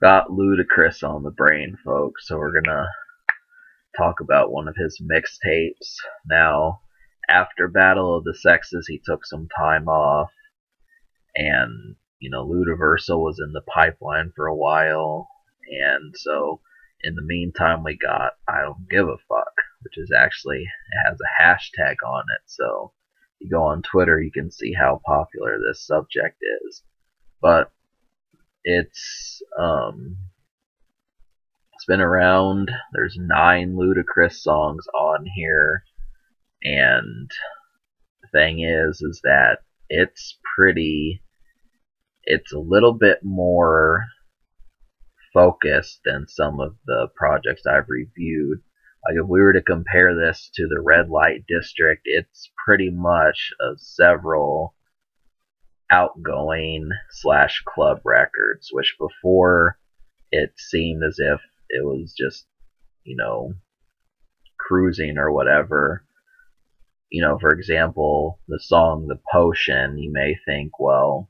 Got Ludacris on the brain, folks, so we're gonna talk about one of his mixtapes. Now, after Battle of the Sexes, he took some time off, and Ludaversal was in the pipeline for a while, and so in the meantime, we got I Don't Give a Fuck, which is actually it has a hashtag on it. So you go on Twitter, you can see how popular this subject is. But it's been around. There's 9 Ludacris songs on here, and the thing is that it's pretty. It's a little bit more focused than some of the projects I've reviewed. Like if we were to compare this to the Red Light District, it's pretty much several outgoing / club records, which before it seemed as if it was just, cruising or whatever. For example, the song The Potion, you may think, well,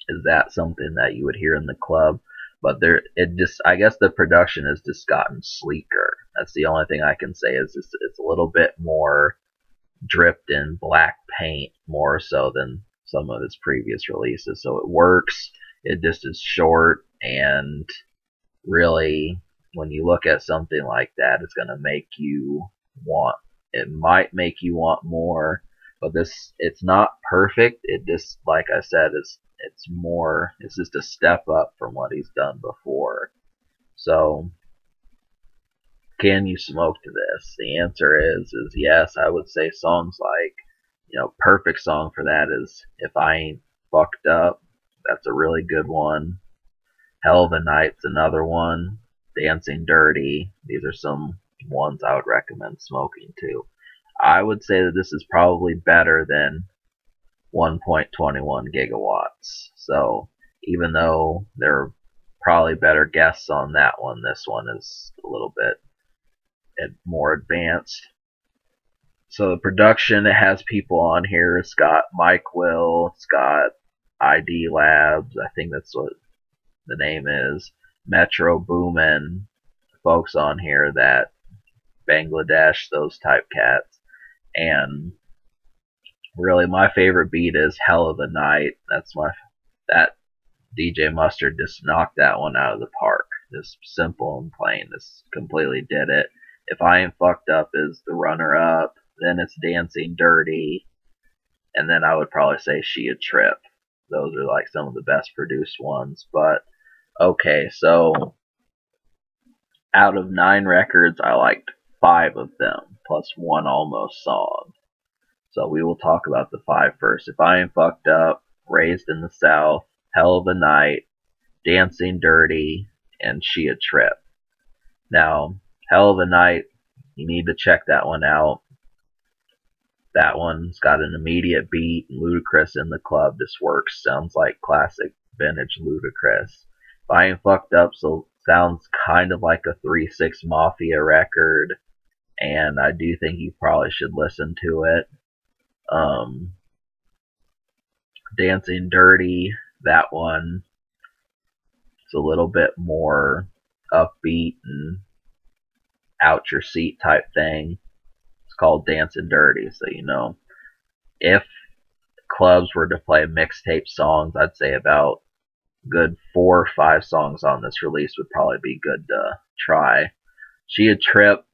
is that something that you would hear in the club? But I guess the production has just gotten sleeker. That's the only thing I can say is it's a little bit more dripped in black paint, more so than some of his previous releases. So it works. It just is short, and really, when you look at something like that, it's going to make you want, it might make you want more, but it's not perfect. It just, like I said, it's just a step up from what he's done before. So, can you smoke to this? The answer is yes. I would say songs like, perfect song for that is If I Ain't Fucked Up. That's a really good one. Hell of a Night's another one. Dancing Dirty. These are some ones I would recommend smoking to. I would say that this is probably better than 1.21 gigawatts. So even though there are probably better guests on that one, this one is a little bit more advanced. So the production, it has people on here. It's got Mike Will, it's got ID Labs, I think that's what the name is, Metro Boomin, folks on here that Bangladesh, those type cats. And really my favorite beat is Hell of a Night. That DJ Mustard just knocked that one out of the park. Just simple and plain. Just completely did it. If I Ain't Fucked Up is the runner up. Then it's Dancing Dirty. And then I would probably say She a Trip. Those are like some of the best produced ones. But okay, so out of 9 records, I liked 5 of them, plus one almost song. So we will talk about the 5 first. If I Ain't Fucked Up, Raised in the South, Hell of a Night, Dancing Dirty, and She a Trip. Now, Hell of a Night, you need to check that one out. That one's got an immediate beat. Ludacris in the club. This works. Sounds like classic vintage Ludacris. If I Ain't Fucked Up, so sounds kind of like a 3-6 Mafia record, and I do think you probably should listen to it. Dancing Dirty, that one, it's a little bit more upbeat and out your seat type thing. It's called Dancing Dirty, so if clubs were to play mixtape songs, I'd say about good 4 or 5 songs on this release would probably be good to try. She a Trip,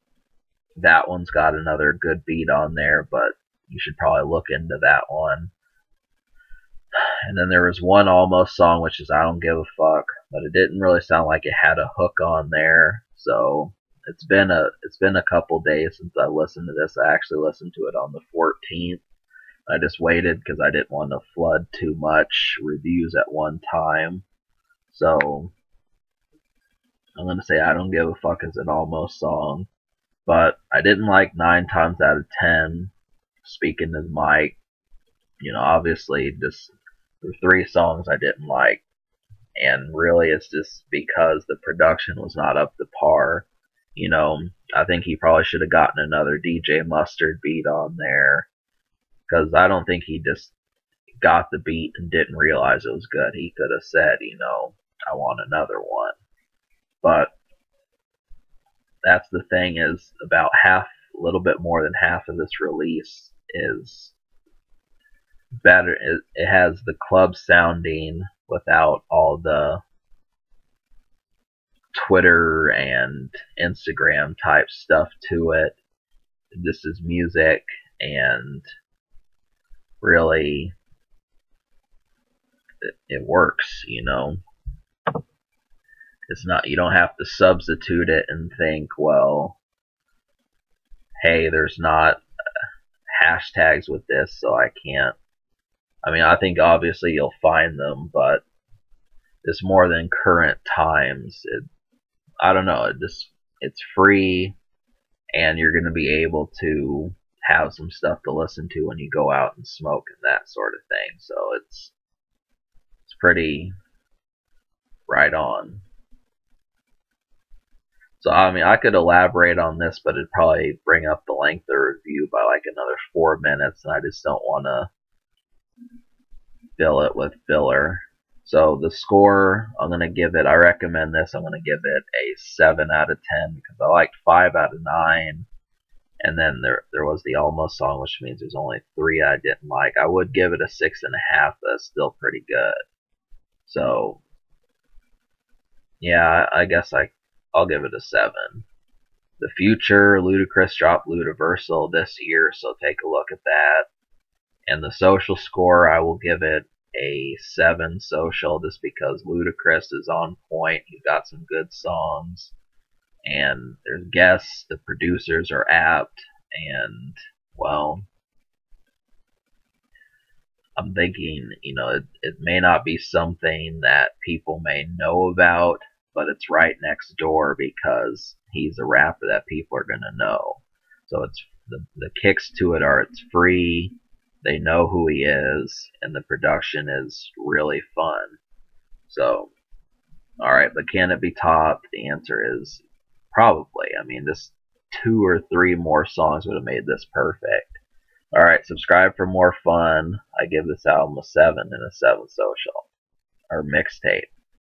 that one's got another good beat on there, but you should probably look into that one. And then there was one almost song, which is I Don't Give a Fuck, but it didn't really sound like it had a hook on there. So it's been a couple days since I listened to this. I actually listened to it on the 14th. I just waited because I didn't want to flood too much reviews at one time. So I'm going to say I Don't Give a Fuck is an almost song. But I didn't like 9 times out of 10. Speaking to Mike, obviously just there were 3 songs I didn't like. And really it's just because the production was not up to par. I think he probably should have gotten another DJ Mustard beat on there. Because I don't think he just got the beat and didn't realize it was good. He could have said, I want another one. But that's the thing, is about half, a little bit more than half of this release is better. It has the club sounding without all the Twitter and Instagram type stuff to it. This is music, and really it works, you know. It's not, you don't have to substitute it and think, well, hey, there's not hashtags with this, so I can't. I mean, I think obviously you'll find them, but it's more than current times. I don't know. It's free, and you're going to be able to have some stuff to listen to when you go out and smoke and that sort of thing. So it's pretty right on. So I mean, I could elaborate on this, but it'd probably bring up the length of the review by like another 4 minutes, and I just don't want to fill it with filler. So the score, I'm going to give it, I recommend this, I'm going to give it a 7 out of 10 because I liked 5 out of 9. And then there was the Almost song, which means there's only 3 I didn't like. I would give it a 6.5, but it's still pretty good. So yeah, I guess I'll give it a 7. The Future, Ludacris dropped Ludaversal this year, so take a look at that. And the social score, I will give it a 7 social, just because Ludacris is on point. He's got some good songs, and there's guests, the producers are apt, and well, I'm thinking, you know, it may not be something that people may know about, but it's right next door because he's a rapper that people are going to know. So it's the kicks to it are it's free, they know who he is, and the production is really fun. So, alright, but can it be topped? The answer is probably. I mean, just 2 or 3 more songs would have made this perfect. Alright, subscribe for more fun. I give this album a 7 and a 7 social. Or mixtape.